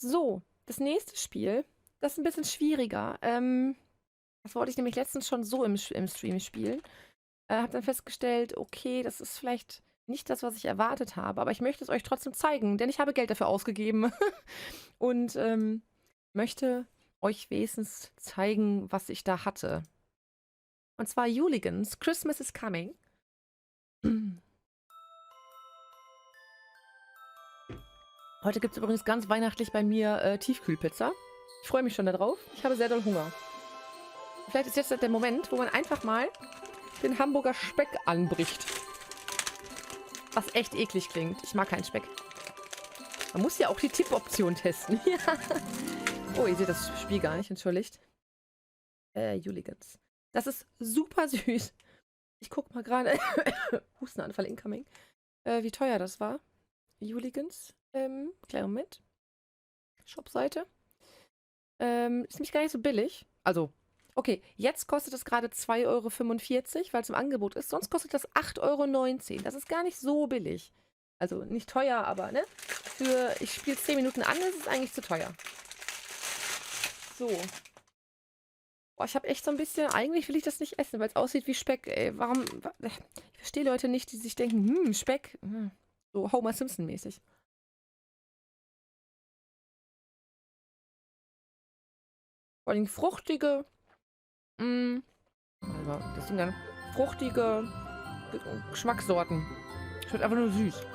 So, das nächste Spiel, das ist ein bisschen schwieriger. Das wollte ich nämlich letztens schon so im Stream spielen. Habe dann festgestellt, okay, das ist vielleicht nicht das, was ich erwartet habe, aber ich möchte es euch trotzdem zeigen, denn ich habe Geld dafür ausgegeben und möchte euch wenigstens zeigen, was ich da hatte. Und zwar Yuligans, Christmas is Coming. Heute gibt es übrigens ganz weihnachtlich bei mir Tiefkühlpizza. Ich freue mich schon darauf. Ich habe sehr doll Hunger. Vielleicht ist jetzt der Moment, wo man einfach mal den Hamburger Speck anbricht. Was echt eklig klingt. Ich mag keinen Speck. Man muss ja auch die Tippoption testen. Ja. Oh, ihr seht das Spiel gar nicht, entschuldigt. Yuligans. Das ist super süß. Ich guck mal gerade. Hustenanfall incoming. Wie teuer das war. Yuligans. Kleinen Moment. Shopseite. Ist nämlich gar nicht so billig. Also, okay, jetzt kostet es gerade 2,45 €, weil es im Angebot ist. Sonst kostet das 8,19 €. Das ist gar nicht so billig. Also nicht teuer, aber ne? Für, ich spiele 10 Minuten an, ist es eigentlich zu teuer. So. Boah, ich habe echt so ein bisschen, eigentlich will ich das nicht essen, weil es aussieht wie Speck, ey. Warum? Ich verstehe Leute nicht, die sich denken, Speck. So Homer Simpson mäßig. Vor allem fruchtige, das sind dann fruchtige Geschmackssorten. Schmeckt einfach nur süß.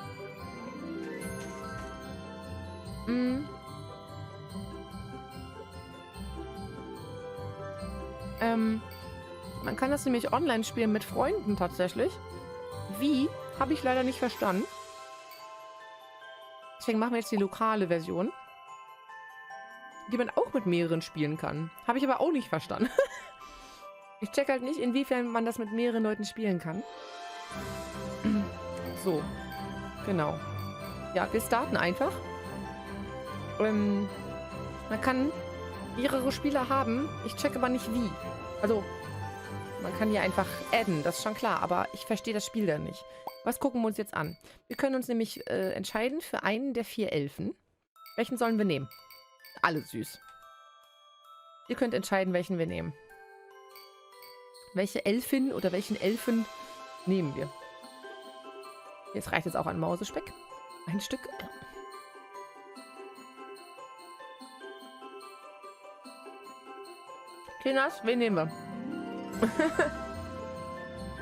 Man kann das nämlich online spielen mit Freunden tatsächlich. Wie? Habe ich leider nicht verstanden. Deswegen machen wir jetzt die lokale Version, die man auch mit mehreren spielen kann. Habe ich aber auch nicht verstanden. Ich check halt nicht, inwiefern man das mit mehreren Leuten spielen kann. So. Genau. Ja, wir starten einfach. Man kann mehrere Spieler haben. Ich check aber nicht wie. Also, man kann hier einfach adden, das ist schon klar. Aber ich verstehe das Spiel dann nicht. Was gucken wir uns jetzt an? Wir können uns nämlich entscheiden für einen der 4 Elfen. Welchen sollen wir nehmen? Alle süß. Ihr könnt entscheiden, welchen wir nehmen. Welche Elfin oder welchen Elfen nehmen wir? Jetzt reicht es auch an Mausespeck. Ein Stück. Kinas, wen nehmen wir?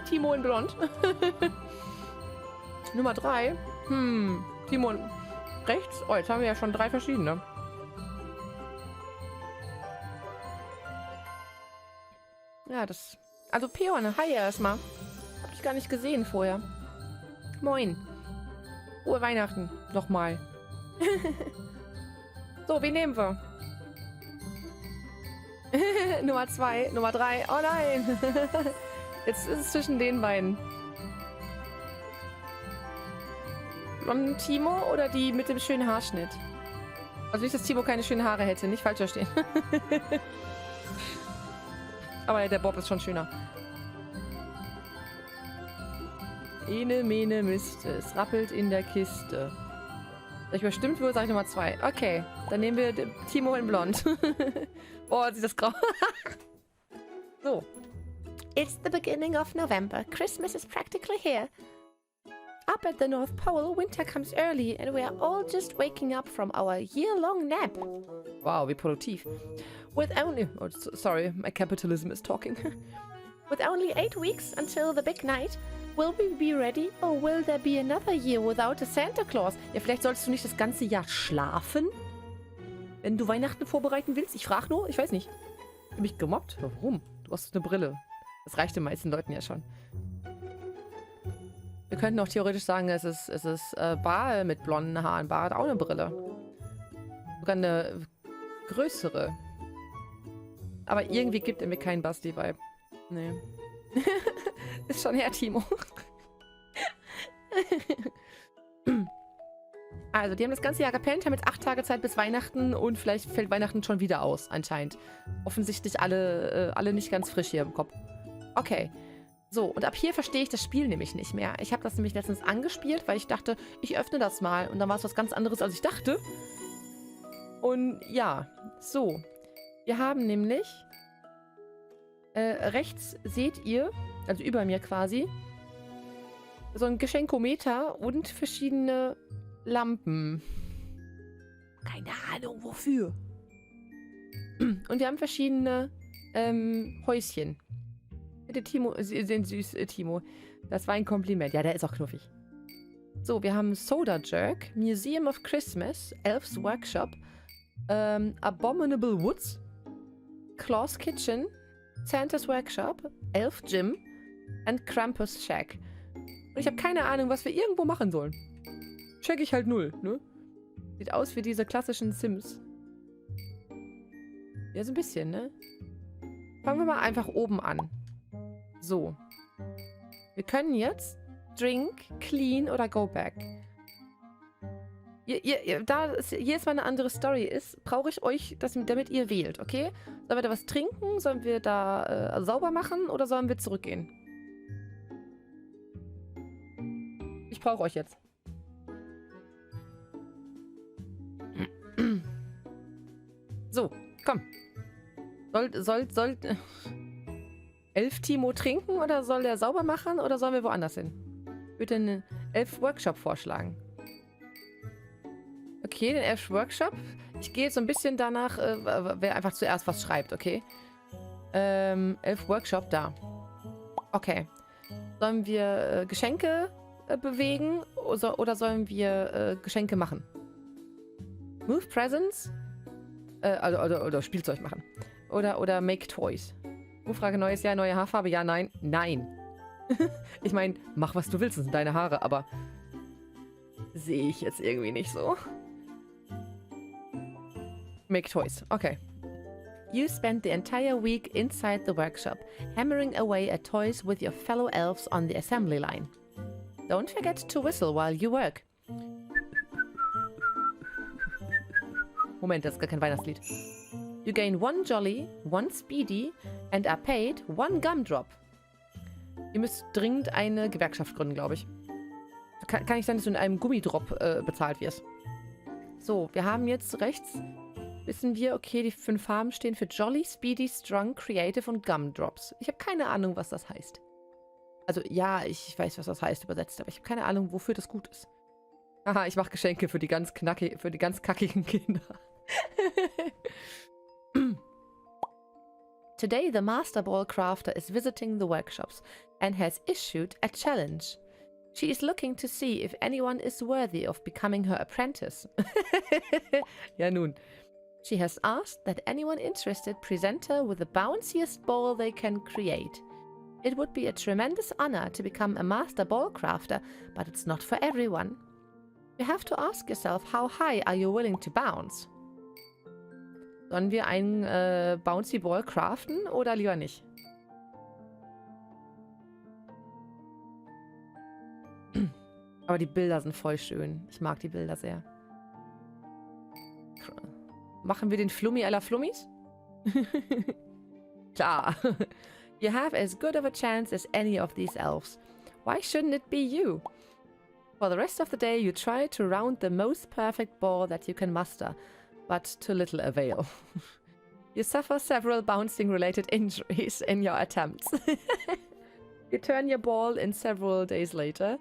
Timo in Blond. Nummer 3. Timo in rechts. Oh, jetzt haben wir ja schon 3 verschiedene. Ja, das... Also Peone, hi erstmal. Hab ich gar nicht gesehen vorher. Moin. Frohe Weihnachten. Nochmal. So, wen nehmen wir? Nummer 2, Nummer 3. Oh nein. Jetzt ist es zwischen den beiden. Blonden Timo oder die mit dem schönen Haarschnitt? Also nicht, dass Timo keine schönen Haare hätte. Nicht falsch verstehen. Aber der Bob ist schon schöner. Ene, mene, Mist. Es rappelt in der Kiste. Sag ich bestimmt wohl, sag ich Nummer 2. Okay, dann nehmen wir Timo in Blond. Boah, sieht das grau. So. It's the beginning of November. Christmas is practically here. Up at the North Pole, winter comes early and we are all just waking up from our year-long nap. Wow, wie produktiv. With only... Oh, sorry, my capitalism is talking. With only 8 weeks until the big night, will we be ready or will there be another year without a Santa Claus? Ja, vielleicht solltest du nicht das ganze Jahr schlafen, wenn du Weihnachten vorbereiten willst. Ich frage nur, ich weiß nicht. Hab mich gemobbt? Warum? Du hast eine Brille. Das reicht den meisten Leuten ja schon. Wir könnten auch theoretisch sagen, es ist Baal mit blonden Haaren. Baal hat auch eine Brille. Sogar eine größere. Aber irgendwie gibt er mir keinen Basti-Vibe. Nee. Ist schon her, Timo. Also, die haben das ganze Jahr gepennt, haben jetzt 8 Tage Zeit bis Weihnachten und vielleicht fällt Weihnachten schon wieder aus, anscheinend. Offensichtlich alle nicht ganz frisch hier im Kopf. Okay. So, und ab hier verstehe ich das Spiel nämlich nicht mehr. Ich habe das nämlich letztens angespielt, weil ich dachte, ich öffne das mal. Und dann war es was ganz anderes, als ich dachte. Und ja, so. Wir haben nämlich rechts seht ihr, also über mir quasi, so ein Geschenkometer und verschiedene Lampen. Keine Ahnung wofür. Und wir haben verschiedene Häuschen. Bitte Timo, Sie sind süß, Timo. Das war ein Kompliment. Ja, der ist auch knuffig. So, wir haben Soda Jerk, Museum of Christmas, Elf's Workshop, Abominable Woods, Claw's Kitchen, Santa's Workshop, Elf Gym und Krampus Shack. Und ich habe keine Ahnung, was wir irgendwo machen sollen. Check ich halt null, ne? Sieht aus wie diese klassischen Sims. Ja, so ein bisschen, ne? Fangen wir mal einfach oben an. So. Wir können jetzt Drink, Clean oder Go Back. Da jedes Mal eine andere Story ist, brauche ich euch, damit ihr wählt, okay? Sollen wir da was trinken? Sollen wir da sauber machen? Oder sollen wir zurückgehen? Ich brauche euch jetzt. So, komm. Soll Elf Timo trinken oder soll der sauber machen oder sollen wir woanders hin? Ich würde einen Elf-Workshop vorschlagen. Okay, den Elf-Workshop. Ich gehe jetzt so ein bisschen danach, wer einfach zuerst was schreibt, okay? Elf-Workshop, da. Okay. Sollen wir Geschenke bewegen oder sollen wir Geschenke machen? Move Presents? Oder Spielzeug machen. Oder Make Toys. Frage neues Jahr, neue Haarfarbe? Ja, nein. Nein. Ich meine, mach was du willst, das sind deine Haare, aber sehe ich jetzt irgendwie nicht so. Make Toys. Okay. You spend the entire week inside the workshop, hammering away at toys with your fellow elves on the assembly line. Don't forget to whistle while you work. Moment, das ist gar kein Weihnachtslied. You gain 1 Jolly, 1 Speedy and are paid 1 Gumdrop. Ihr müsst dringend eine Gewerkschaft gründen, glaube ich. Kann nicht sein, dass du in einem Gummidrop bezahlt wirst. So, wir haben jetzt rechts, wissen wir, okay, die 5 Farben stehen für Jolly, Speedy, Strong, Creative und Gumdrops. Ich habe keine Ahnung, was das heißt. Also, ja, ich weiß, was das heißt übersetzt, aber ich habe keine Ahnung, wofür das gut ist. Haha, ich mache Geschenke für die ganz kackigen Kinder. Today, the Master Ball Crafter is visiting the workshops and has issued a challenge. She is looking to see if anyone is worthy of becoming her apprentice. Ja, nun. She has asked that anyone interested present her with the bounciest ball they can create. It would be a tremendous honor to become a Master Ball Crafter, but it's not for everyone. You have to ask yourself, how high are you willing to bounce? Sollen wir einen Bouncy Ball craften oder lieber nicht? Aber die Bilder sind voll schön. Ich mag die Bilder sehr. Machen wir den Flummi aller Flummis? Klar. You have as good of a chance as any of these elves. Why shouldn't it be you? For the rest of the day, you try to round the most perfect ball that you can muster, but to little avail. You suffer several bouncing-related injuries in your attempts. You turn your ball in several days later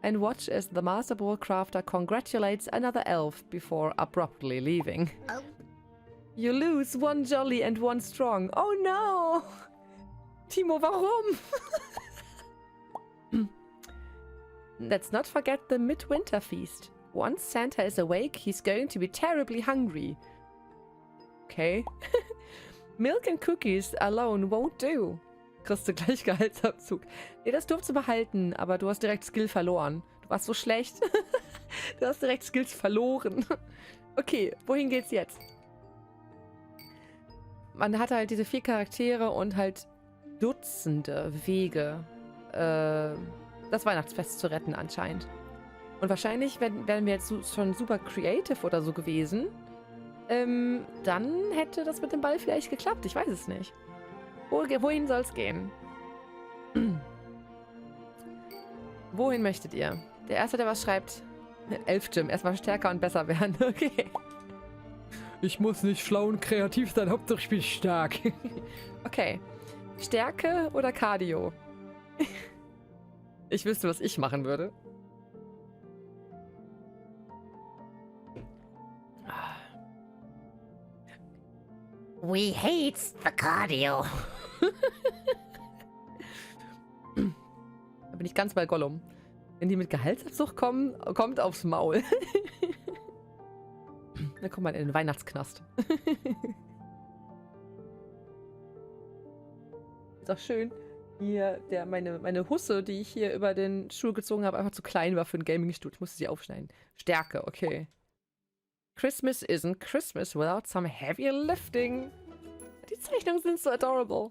and watch as the Master Ball Crafter congratulates another elf before abruptly leaving. Oh. You lose 1 Jolly and 1 Strong. Oh no! Timo, warum? Let's not forget the Midwinter Feast. Once Santa is awake, he's going to be terribly hungry. Okay. Milk and cookies alone won't do. Kriegst du gleich Gehaltsabzug. Nee, das durfst du behalten, aber du hast direkt Skill verloren. Du warst so schlecht. Du hast direkt Skills verloren. Okay, wohin geht's jetzt? Man hat halt diese 4 Charaktere und halt Dutzende Wege, das Weihnachtsfest zu retten anscheinend. Und wahrscheinlich wären wir jetzt schon super creative oder so gewesen. Dann hätte das mit dem Ball vielleicht geklappt. Ich weiß es nicht. Wohin soll es gehen? Wohin möchtet ihr? Der Erste, der was schreibt, Elf Gym. Erstmal stärker und besser werden. Okay. Ich muss nicht schlau und kreativ sein, Hauptsache ich bin stark. Okay. Stärke oder Cardio? Ich wüsste, was ich machen würde. We hate the cardio. Da bin ich ganz bei Gollum. Wenn die mit Gehaltsabzug kommen, kommt aufs Maul. Dann kommt man in den Weihnachtsknast. Ist auch schön. Hier, meine Husse, die ich hier über den Stuhl gezogen habe, einfach zu klein war für einen Gaming-Stuhl. Ich musste sie aufschneiden. Stärke, okay. Christmas isn't Christmas without some heavy lifting. Die Zeichnungen sind so adorable.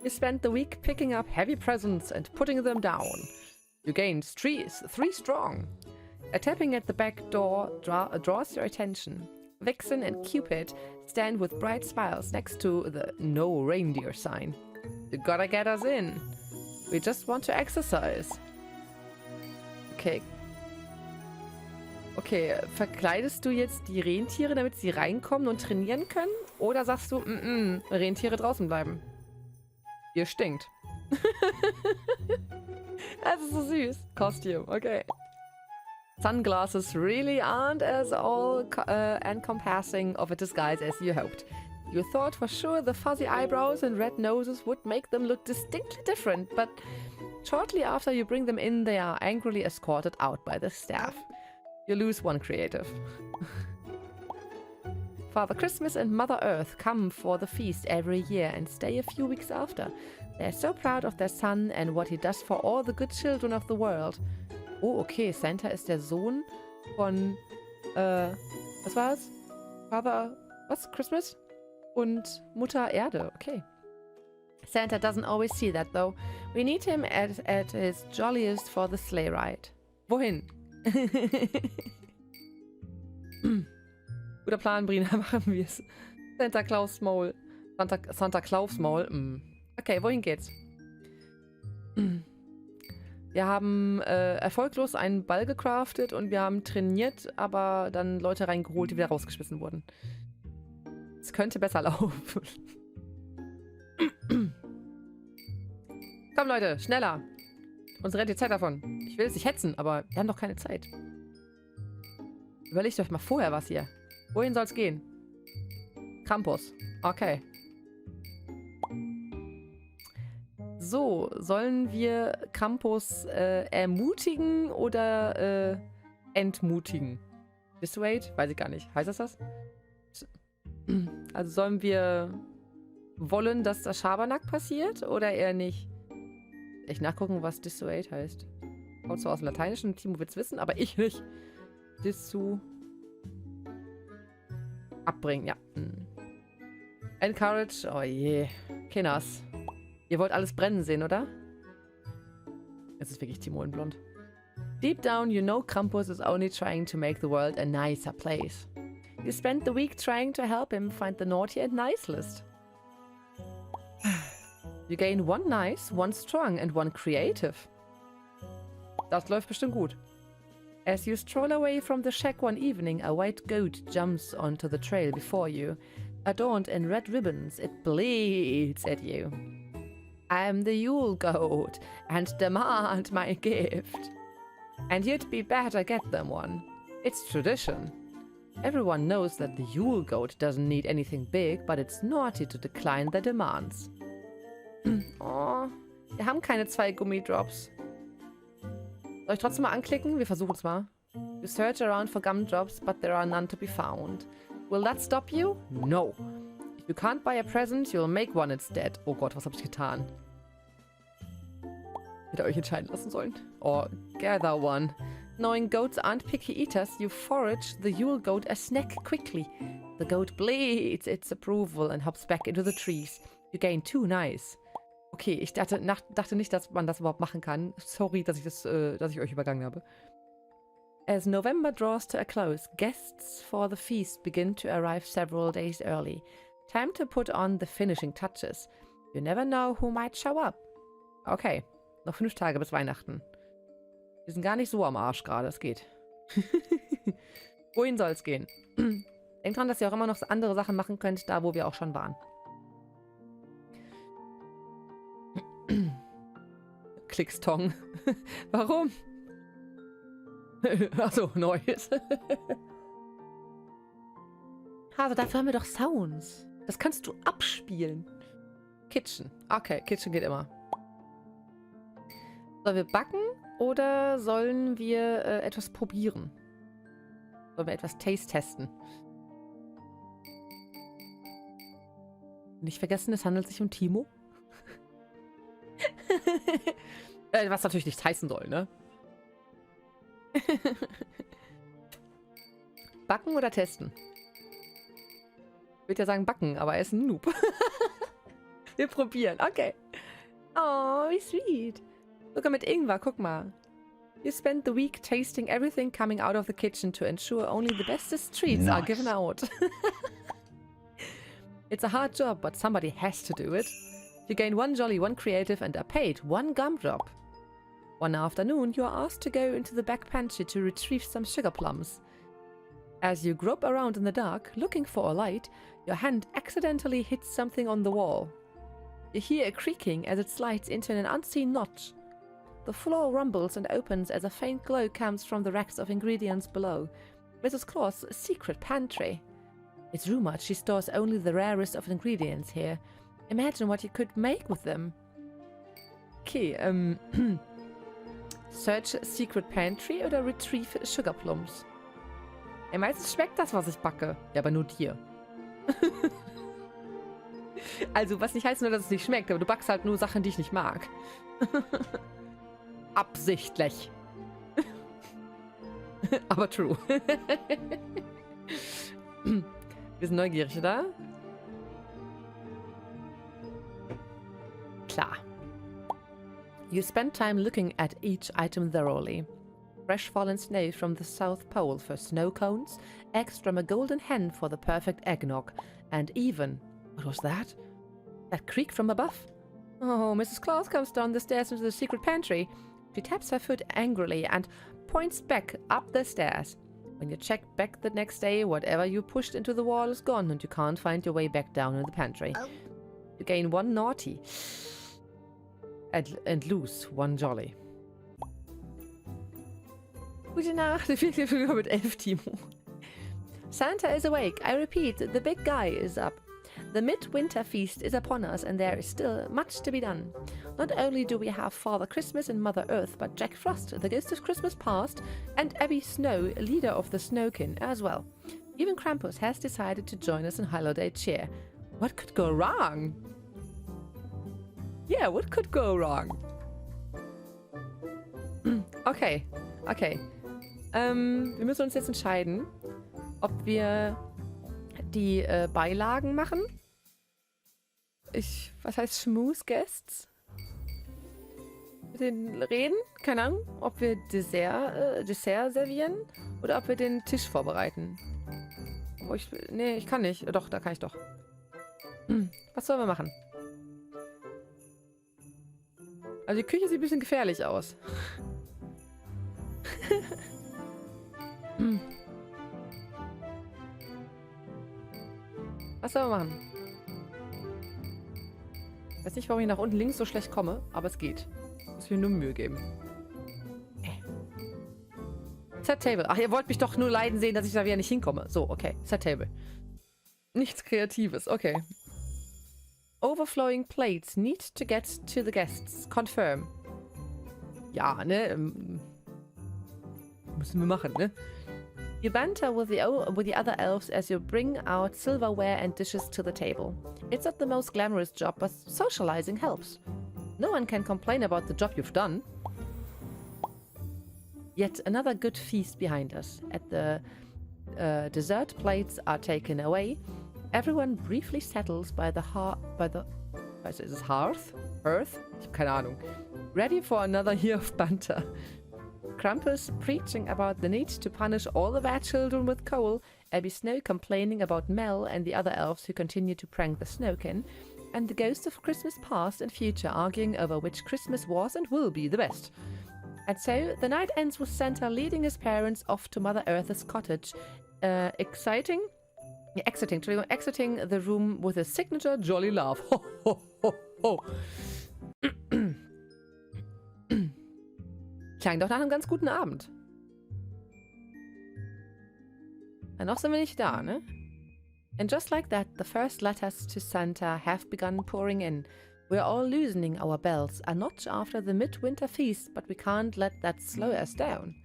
You spend the week picking up heavy presents and putting them down. You gained three strong. A tapping at the back door draws your attention. Vixen and Cupid stand with bright smiles next to the no reindeer sign. You gotta get us in. We just want to exercise. Okay. Okay, verkleidest du jetzt die Rentiere, damit sie reinkommen und trainieren können? Oder sagst du, Rentiere draußen bleiben? Ihr stinkt. Das ist so süß. Costume, okay. Sunglasses really aren't as all-encompassing of a disguise as you hoped. You thought for sure the fuzzy eyebrows and red noses would make them look distinctly different, but shortly after you bring them in, they are angrily escorted out by the staff. You lose one creative. Father Christmas and Mother Earth come for the feast every year and stay a few weeks after. They are so proud of their son and what he does for all the good children of the world. Oh, okay, Santa ist der Sohn von, was war's? Father, was? Christmas? Und Mutter Erde, okay. Santa doesn't always see that, though. We need him at his jolliest for the sleigh ride. Wohin? Guter Plan, Brina, machen wir es. Santa Claus Maul. Santa Claus Maul. Okay, wohin geht's? Wir haben erfolglos einen Ball gecraftet und wir haben trainiert, aber dann Leute reingeholt, die wieder rausgeschmissen wurden. Es könnte besser laufen. Komm Leute, schneller. Uns rennt die Zeit davon. Ich will es nicht hetzen, aber wir haben doch keine Zeit. Überlegt euch mal vorher was hier. Wohin soll's gehen? Krampus. Okay. So, sollen wir Krampus ermutigen oder entmutigen? Dissuade? Weiß ich gar nicht. Heißt das? Also sollen wir wollen, dass das Schabernack passiert oder eher nicht? Ich nachgucken, was Dissuade heißt. Kommt zwar aus dem Lateinischen, Timo wird's wissen, aber ich nicht. Dissu. Abbringen, ja. Encourage. Oh je. Kinders. Ihr wollt alles brennen sehen, oder? Es ist wirklich Timo in Blond. Deep down, you know Krampus is only trying to make the world a nicer place. You spent the week trying to help him find the naughty and nice list. You gain one nice, one strong and one creative. Das läuft bestimmt gut. As you stroll away from the shack one evening, a white goat jumps onto the trail before you. Adorned in red ribbons, it bleats at you. I am the Yule goat and demand my gift. And you'd be better get them one. It's tradition. Everyone knows that the Yule goat doesn't need anything big, but it's naughty to decline their demands. Oh, wir haben keine 2 Gummidrops. Soll ich trotzdem mal anklicken? Wir versuchen es mal. You search around for gumdrops, but there are none to be found. Will that stop you? No. If you can't buy a present, you'll make one instead. Oh Gott, was habe ich getan? Hätte euch entscheiden lassen sollen. Or gather one. Knowing goats aren't picky eaters, you forage the Yule goat a snack quickly. The goat bleeds its approval and hops back into the trees. You gain 2 nice. Okay, ich dachte nicht, dass man das überhaupt machen kann. Sorry, dass ich euch übergangen habe. As November draws to a close, guests for the feast begin to arrive several days early. Time to put on the finishing touches. You never know who might show up. Okay, noch 5 Tage bis Weihnachten. Wir sind gar nicht so am Arsch gerade, es geht. Wohin soll es gehen? Denkt dran, dass ihr auch immer noch andere Sachen machen könnt, da wo wir auch schon waren. Klickstong. Warum? Achso, Neues. Also dafür haben wir doch Sounds. Das kannst du abspielen. Kitchen. Okay, Kitchen geht immer. Sollen wir backen oder sollen wir etwas probieren? Sollen wir etwas testen? Nicht vergessen, es handelt sich um Timo. Was natürlich nichts heißen soll, ne? Backen oder testen? Ich würde ja sagen backen, aber er ist ein Noob. Wir probieren, okay. Oh, wie sweet. Sogar mit Ingwer, guck mal. You spend the week tasting everything coming out of the kitchen to ensure only the bestest treats are given out. It's a hard job, but somebody has to do it. You gain 1 jolly, 1 creative, and are paid 1 gumdrop. One afternoon, you are asked to go into the back pantry to retrieve some sugar plums. As you grope around in the dark, looking for a light, your hand accidentally hits something on the wall. You hear a creaking as it slides into an unseen notch. The floor rumbles and opens as a faint glow comes from the racks of ingredients below. Mrs. Claus' secret pantry. It's rumored she stores only the rarest of ingredients here. Imagine what you could make with them. Okay, search secret pantry oder retrieve sugar plums? Ja, meistens schmeckt das, was ich backe. Ja, aber nur dir. Also, was nicht heißt nur, dass es nicht schmeckt, aber du backst halt nur Sachen, die ich nicht mag. Absichtlich. Aber true. Wir sind neugierig, oder? Klar. You spend time looking at each item thoroughly. Fresh fallen snow from the South Pole for snow cones, eggs from a golden hen for the perfect eggnog, and even... What was that? That creak from above? Oh, Mrs. Claus comes down the stairs into the secret pantry. She taps her foot angrily and points back up the stairs. When you check back the next day, whatever you pushed into the wall is gone and you can't find your way back down in the pantry. Oh. You gain 1 naughty and lose 1 jolly. Gute Nacht, ich bin mit 11, Timo. Santa is awake. I repeat, the big guy is up. The midwinter feast is upon us and there is still much to be done. Not only do we have Father Christmas and Mother Earth, but Jack Frost, the ghost of Christmas past, and Abby Snow, leader of the Snowkin, as well. Even Krampus has decided to join us in holiday cheer. What could go wrong? Yeah, what could go wrong? Okay, okay. Wir müssen uns jetzt entscheiden, ob wir die Beilagen machen. Was heißt Schmus-Guests? Mit den Reden? Keine Ahnung. Ob wir Dessert servieren oder ob wir den Tisch vorbereiten. Oh, nee, ich kann nicht. Doch, da kann ich doch. Was sollen wir machen? Also die Küche sieht ein bisschen gefährlich aus. Was sollen wir machen? Ich weiß nicht, warum ich nach unten links so schlecht komme, aber es geht. Muss mir nur Mühe geben. Set Table. Ach, ihr wollt mich doch nur leiden sehen, dass ich da wieder nicht hinkomme. So, okay. Set Table. Nichts Kreatives. Okay. Overflowing plates need to get to the guests. Confirm. Ja, ne? Müssen wir machen, ne? You banter with the other elves as you bring out silverware and dishes to the table. It's not the most glamorous job, but socializing helps. No one can complain about the job you've done. Yet another good feast behind us. At the dessert plates are taken away. Everyone briefly settles by the is it hearth? Earth? Ich hab keine Ahnung. Ready for another year of banter. Krampus preaching about the need to punish all the bad children with coal, Abby Snow complaining about Mel and the other elves who continue to prank the Snowkin, and the ghosts of Christmas past and future arguing over which Christmas was and will be the best. And so, the night ends with Santa leading his parents off to Mother Earth's cottage. Exciting? Ja, exiting, Entschuldigung. Exiting the room with a signature jolly laugh. Ho, ho, ho, ho. Klang doch nach einem ganz guten Abend. Ja, noch sind wir nicht da, ne? And just like that, the first letters to Santa have begun pouring in. We're all loosening our belts, a notch after the midwinter feast, but we can't let that slow us down.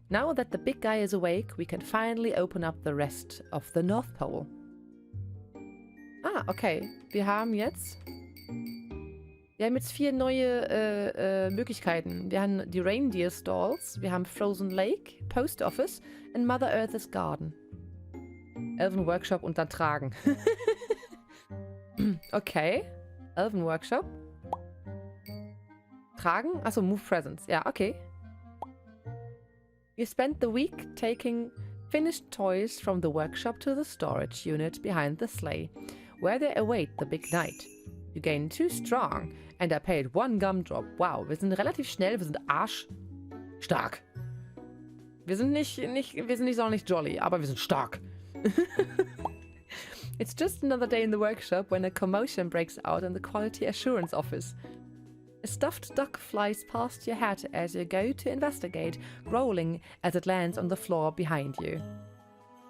Now that the big guy is awake, we can finally open up the rest of the North Pole. Ah, okay. Wir haben jetzt 4 neue Möglichkeiten. Wir haben die Reindeer Stalls, wir haben Frozen Lake, Post Office und Mother Earth's Garden. Elven Workshop und dann tragen. Okay. Elven Workshop. Tragen? Achso, Move Presents. Ja, okay. You spent the week taking finished toys from the workshop to the storage unit behind the sleigh, where they await the big night. You gain 2 strong and are paid 1 gumdrop. Wow, wir sind relativ schnell, wir sind arschstark. Wir sind nicht sonderlich jolly, aber wir sind stark. It's just another day in the workshop when a commotion breaks out in the quality assurance office. A stuffed duck flies past your hat as you go to investigate, rolling as it lands on the floor behind you.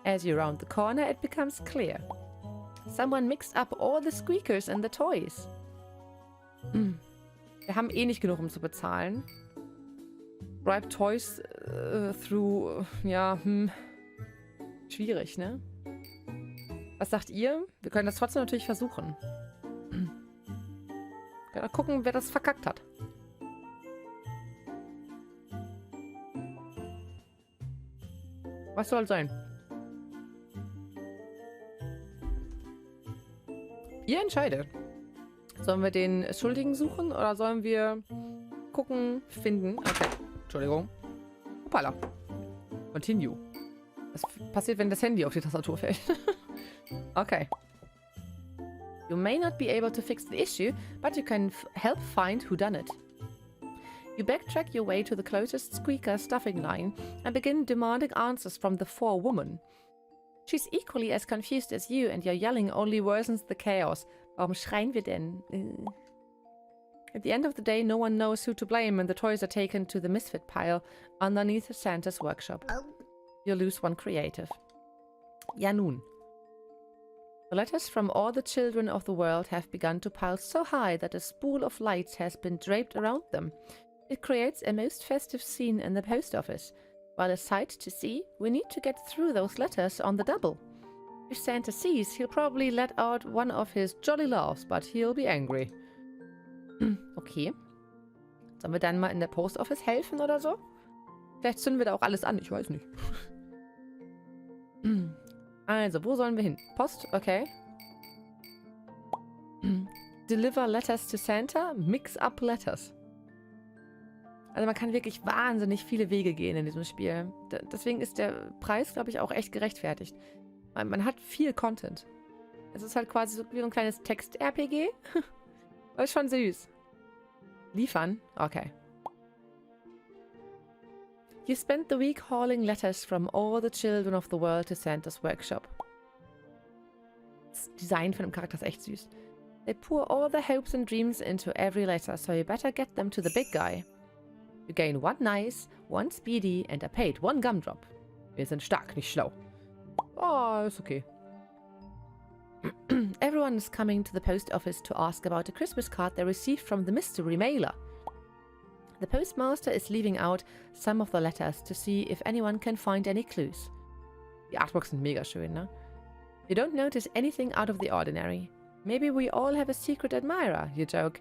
As you round the corner, it becomes clear. Someone mixed up all the squeakers and the toys. Wir haben eh nicht genug, um zu bezahlen. Bribe Toys through... Ja, schwierig, ne? Was sagt ihr? Wir können das trotzdem natürlich versuchen. Mal gucken, wer das verkackt hat. Was soll sein? Ihr entscheidet. Sollen wir den Schuldigen suchen oder sollen wir gucken, finden? Okay, Entschuldigung. Hoppala. Continue. Was passiert, wenn das Handy auf die Tastatur fällt? Okay. You may not be able to fix the issue, but you can help find who done it. You backtrack your way to the closest squeaker stuffing line and begin demanding answers from the forewoman. She's equally as confused as you and your yelling only worsens the chaos. Warum schreien wir denn? At the end of the day, no one knows who to blame and the toys are taken to the misfit pile underneath Santa's workshop. You lose 1 creative. Ja nun. The letters from all the children of the world have begun to pile so high that a spool of lights has been draped around them. It creates a most festive scene in the post office. While a sight to see, we need to get through those letters on the double. If Santa sees, he'll probably let out one of his jolly laughs, but he'll be angry. Okay. Sollen wir dann mal in der Post Office helfen oder so? Vielleicht zünden wir da auch alles an, ich weiß nicht. Also, wo sollen wir hin? Post, okay. Deliver letters to Santa, mix up letters. Also man kann wirklich wahnsinnig viele Wege gehen in diesem Spiel. Deswegen ist der Preis, glaube ich, auch echt gerechtfertigt. Man hat viel Content. Es ist halt quasi so wie so ein kleines Text-RPG. Aber ist schon süß. Liefern? Okay. You spent the week hauling letters from all the children of the world to Santa's workshop. Das Design von dem Charakter ist echt süß. They pour all their hopes and dreams into every letter, so you better get them to the big guy. You gain 1 nice, 1 speedy and are paid 1 gumdrop. Wir sind stark, nicht schlau. Oh, ist okay. Everyone is coming to the post office to ask about a Christmas card they received from the mystery mailer. The postmaster is leaving out some of the letters to see if anyone can find any clues. Die Artworks sind mega schön, ne? You don't notice anything out of the ordinary. Maybe we all have a secret admirer, you joke.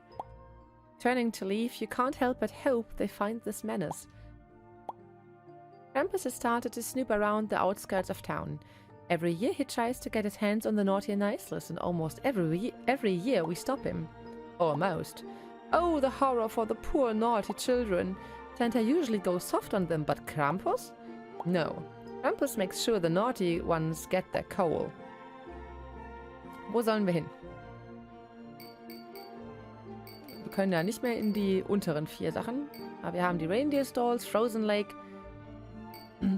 Turning to leave, you can't help but hope they find this menace. Krampus has started to snoop around the outskirts of town. Every year he tries to get his hands on the naughty and nice list, and almost every year we stop him. Almost. Oh, the horror for the poor naughty children. Santa usually goes soft on them, but Krampus? No. Krampus makes sure the naughty ones get their coal. Wo sollen wir hin? Wir können ja nicht mehr in die unteren 4 Sachen. Aber wir haben die Reindeer Stalls, Frozen Lake.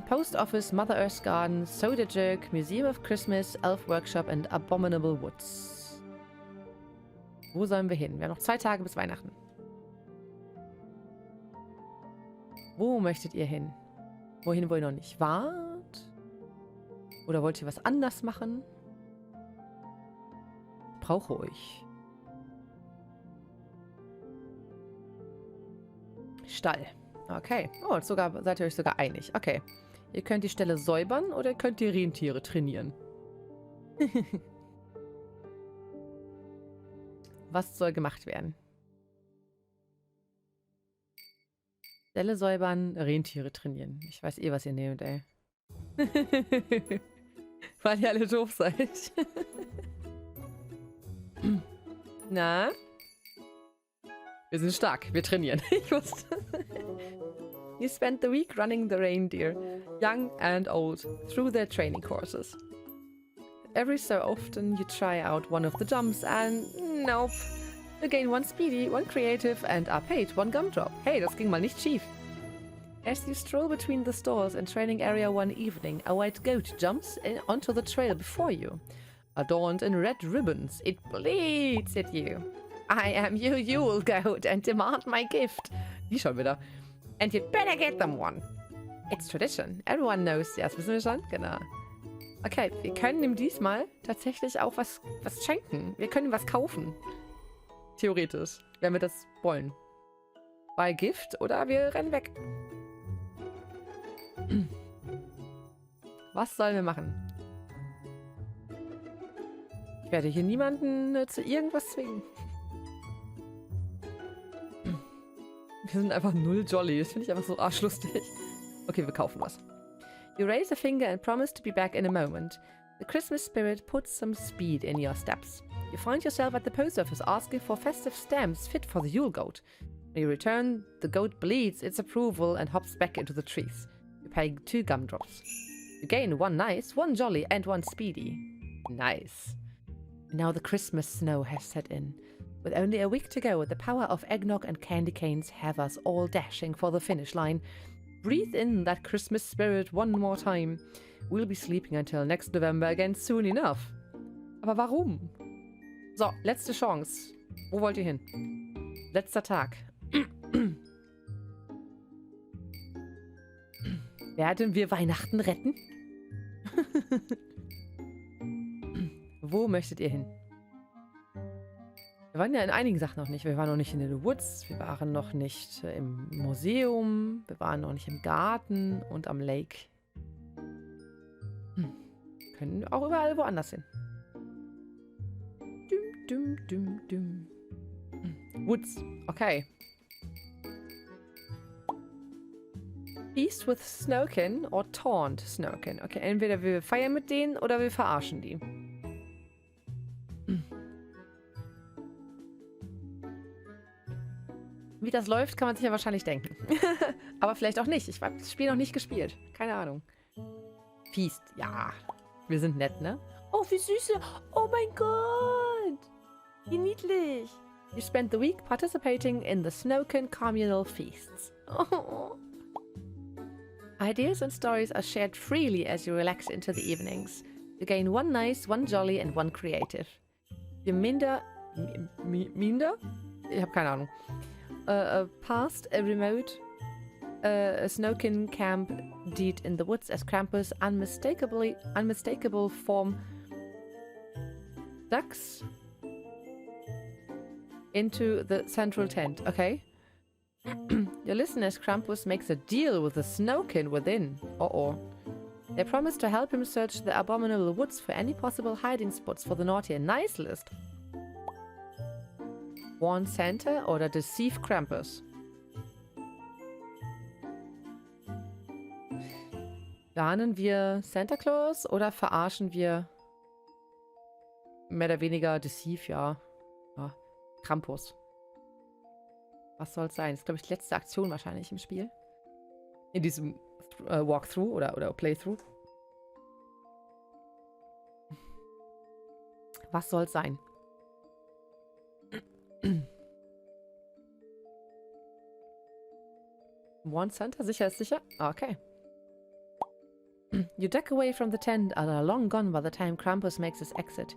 Post Office, Mother Earth's Garden, Soda Jerk, Museum of Christmas, Elf Workshop and Abominable Woods. Wo sollen wir hin? Wir haben noch 2 Tage bis Weihnachten. Wo möchtet ihr hin? Wohin, wo ihr noch nicht wart? Oder wollt ihr was anders machen? Ich brauche euch. Stall. Okay. Oh, sogar, seid ihr euch sogar einig. Okay. Ihr könnt die Stelle säubern oder ihr könnt die Rentiere trainieren. Was soll gemacht werden? Stelle säubern, Rentiere trainieren. Ich weiß eh, was ihr nehmt, ey. Weil ihr alle doof seid. Na? Wir sind stark. Wir trainieren. Ich wusste. You spent the week running the reindeer, young and old, through their training courses. Every so often you try out one of the jumps and nope. You gain 1 speedy, 1 creative and are paid 1 gumdrop. Hey, das ging mal nicht schief. As you stroll between the stores and training area one evening, a white goat jumps onto the trail before you. Adorned in red ribbons, it bleats at you. I am your Yule goat and demand my gift. Die schon wieder. And you'd better get them one. It's tradition. Everyone knows. Ja, das wissen wir schon. Genau. Okay, wir können ihm diesmal tatsächlich auch was schenken. Wir können ihm was kaufen. Theoretisch. Wenn wir das wollen. Bei Gift oder wir rennen weg. Was sollen wir machen? Ich werde hier niemanden zu irgendwas zwingen. Wir sind einfach null jolly. Das finde ich einfach so arschlustig. Okay, wir kaufen was. You raise a finger and promise to be back in a moment. The Christmas spirit puts some speed in your steps. You find yourself at the post office asking for festive stamps fit for the Yule goat. When you return, the goat bleeds its approval and hops back into the trees. You pay 2 gumdrops. You gain 1 nice, 1 jolly and 1 speedy. Nice. Now the Christmas snow has set in. With only a week to go, the power of eggnog and candy canes have us all dashing for the finish line. Breathe in that Christmas spirit one more time. We'll be sleeping until next November again soon enough. Aber warum? So, letzte Chance. Wo wollt ihr hin? Letzter Tag. Werden wir Weihnachten retten? Wo möchtet ihr hin? Wir waren ja in einigen Sachen noch nicht. Wir waren noch nicht in den Woods, wir waren noch nicht im Museum, wir waren noch nicht im Garten und am Lake. Können auch überall woanders hin. Dum, dum, dum, dum. Woods, okay. Feast with Snowkin or Taunt Snowkin. Okay, entweder wir feiern mit denen oder wir verarschen die. Wie das läuft, kann man sich ja wahrscheinlich denken. Aber vielleicht auch nicht. Ich habe das Spiel noch nicht gespielt. Keine Ahnung. Feast. Ja. Wir sind nett, ne? Oh, wie süße. Oh mein Gott. Wie niedlich. You spend the week participating in the Snowkin communal feasts. Oh. Ideas and stories are shared freely as you relax into the evenings. You gain 1 nice, 1 jolly and 1 creative. You minder... Minder? Ich habe keine Ahnung. Past a remote Snowkin camp deed in the woods as Krampus unmistakable form ducks into the central tent. Okay. You listen as Krampus makes a deal with the Snowkin within. Uh-oh. They promise to help him search the abominable woods for any possible hiding spots for the naughty and nice list. Warn Santa oder Deceive Krampus? Warnen wir Santa Claus oder verarschen wir mehr oder weniger Deceive, ja. Krampus. Was soll es sein? Das ist, glaube ich, die letzte Aktion wahrscheinlich im Spiel. In diesem Walkthrough oder Playthrough. Was soll es sein? One Center, sicher ist sicher. Okay. You duck away from the tent and are long gone by the time Krampus makes his exit.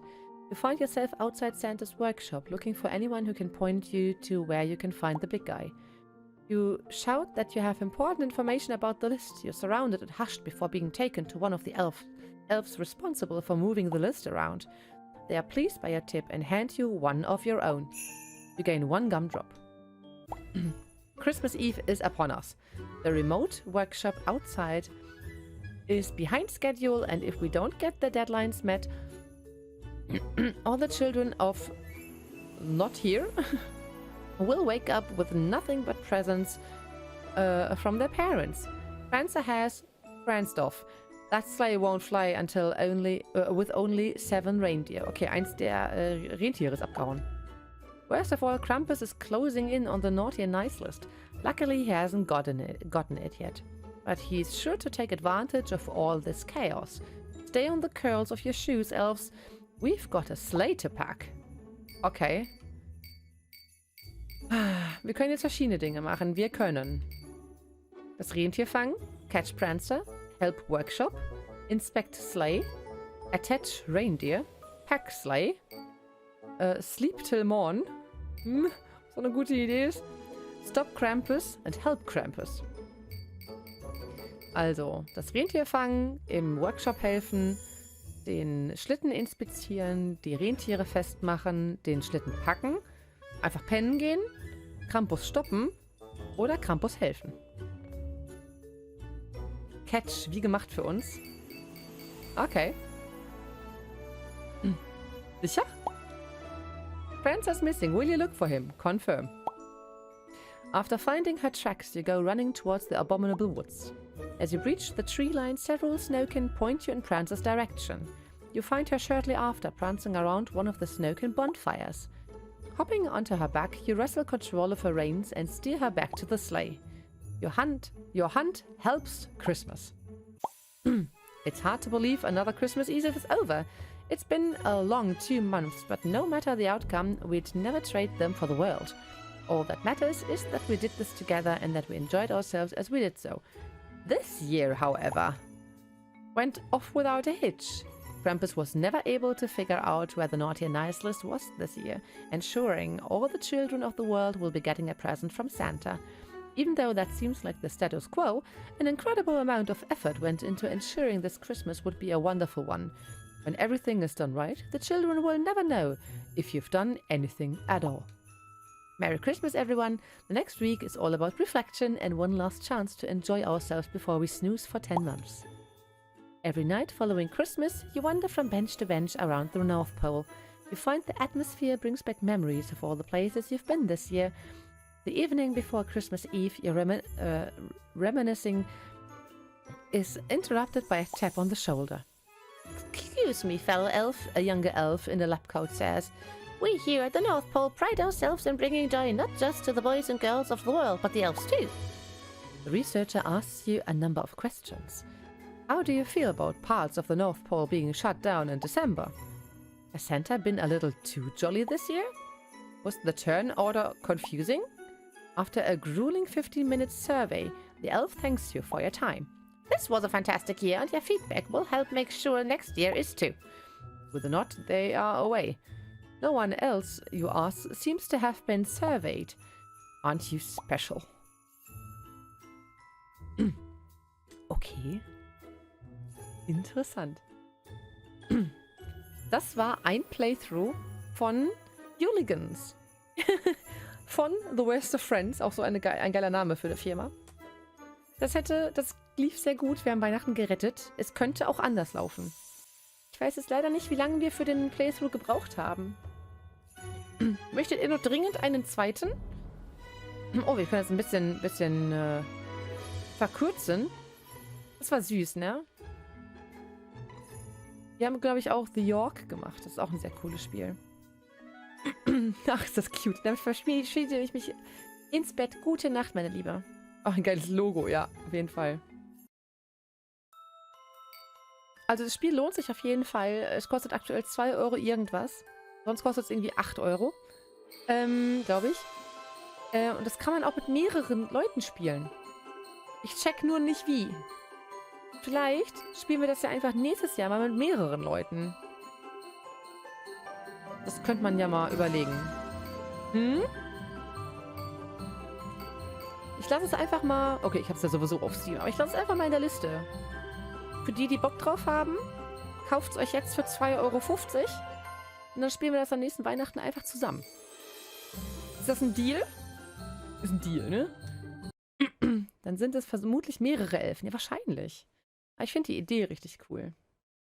You find yourself outside Santa's workshop, looking for anyone who can point you to where you can find the big guy. You shout that you have important information about the list. You're surrounded and hushed before being taken to one of the elves responsible for moving the list around. They are pleased by your tip and hand you one of your own. You gain 1 gumdrop. Christmas Eve is upon us. The remote workshop outside is behind schedule, and if we don't get the deadlines met, all the children of not here will wake up with nothing but presents from their parents. Prancer has pranced off. That sleigh won't fly until with only 7 reindeer. Okay, eins der Rentiere ist abgehauen. Worst of all, Krampus is closing in on the naughty and nice list. Luckily, he hasn't gotten it yet. But he's sure to take advantage of all this chaos. Stay on the curls of your shoes, elves. We've got a sleigh to pack. Okay. Wir können jetzt verschiedene Dinge machen. Wir können das Rentier fangen, catch Prancer, help Workshop, inspect Sleigh, attach Reindeer, pack Sleigh, sleep till morn, so eine gute Idee ist, stop Krampus and help Krampus. Also, das Rentier fangen, im Workshop helfen, den Schlitten inspizieren, die Rentiere festmachen, den Schlitten packen, einfach pennen gehen, Krampus stoppen oder Krampus helfen. Catch, wie gemacht für uns. Okay. Sicher? Prancer's missing. Will you look for him? Confirm. After finding her tracks, you go running towards the abominable woods. As you reach the tree line, several Snowkin point you in Prancer's direction. You find her shortly after, prancing around one of the Snowkin bonfires. Hopping onto her back, you wrestle control of her reins and steer her back to the sleigh. Your hunt helps Christmas. It's hard to believe another Christmas Eve is over. It's been a long 2 months, but no matter the outcome, we'd never trade them for the world. All that matters is that we did this together and that we enjoyed ourselves as we did so. This year, however, went off without a hitch. Krampus was never able to figure out where the naughty and nice list was this year, ensuring all the children of the world will be getting a present from Santa. Even though that seems like the status quo, an incredible amount of effort went into ensuring this Christmas would be a wonderful one. When everything is done right, the children will never know if you've done anything at all. Merry Christmas, everyone! The next week is all about reflection and one last chance to enjoy ourselves before we snooze for 10 months. Every night following Christmas, you wander from bench to bench around the North Pole. You find the atmosphere brings back memories of all the places you've been this year. The evening before Christmas Eve, your reminiscing is interrupted by a tap on the shoulder. Excuse me, fellow elf, A younger elf in a lab coat says. We here at the North Pole pride ourselves in bringing joy not just to the boys and girls of the world, but the elves too. The researcher asks you a number of questions. How do you feel about parts of the North Pole being shut down in December? Has Santa been a little too jolly this year? Was the turn order confusing? After a grueling 15-minute survey, the elf thanks you for your time. This was a fantastic year, and your feedback will help make sure next year is too. With a nod, they are away. No one else, you ask, seems to have been surveyed. Aren't you special? Okay. Interessant. Das war ein Playthrough von Yuligans. Von The Worst of Friends. Auch so ein geiler Name für eine Firma. Das lief sehr gut. Wir haben Weihnachten gerettet. Es könnte auch anders laufen. Ich weiß jetzt leider nicht, wie lange wir für den Playthrough gebraucht haben. Möchtet ihr noch dringend einen zweiten? Oh, wir können das ein bisschen verkürzen. Das war süß, ne? Wir haben, glaube ich, auch The York gemacht. Das ist auch ein sehr cooles Spiel. Ach, ist das cute. Damit verspiele ich mich ins Bett. Gute Nacht, meine Liebe. Auch ein geiles Logo, ja, auf jeden Fall. Also das Spiel lohnt sich auf jeden Fall. Es kostet aktuell 2 Euro irgendwas. Sonst kostet es irgendwie 8 Euro. Glaube ich. Und das kann man auch mit mehreren Leuten spielen. Ich check nur nicht wie. Vielleicht spielen wir das ja einfach nächstes Jahr mal mit mehreren Leuten. Das könnte man ja mal überlegen. Hm? Ich lasse es einfach mal... Okay, ich habe es ja sowieso auf Steam, aber ich lasse es einfach mal in der Liste. Für die, die Bock drauf haben, kauft es euch jetzt für 2,50 € und dann spielen wir das am nächsten Weihnachten einfach zusammen. Ist das ein Deal? Ist ein Deal, ne? Dann sind es vermutlich mehrere Elfen. Ja, wahrscheinlich. Aber ich finde die Idee richtig cool.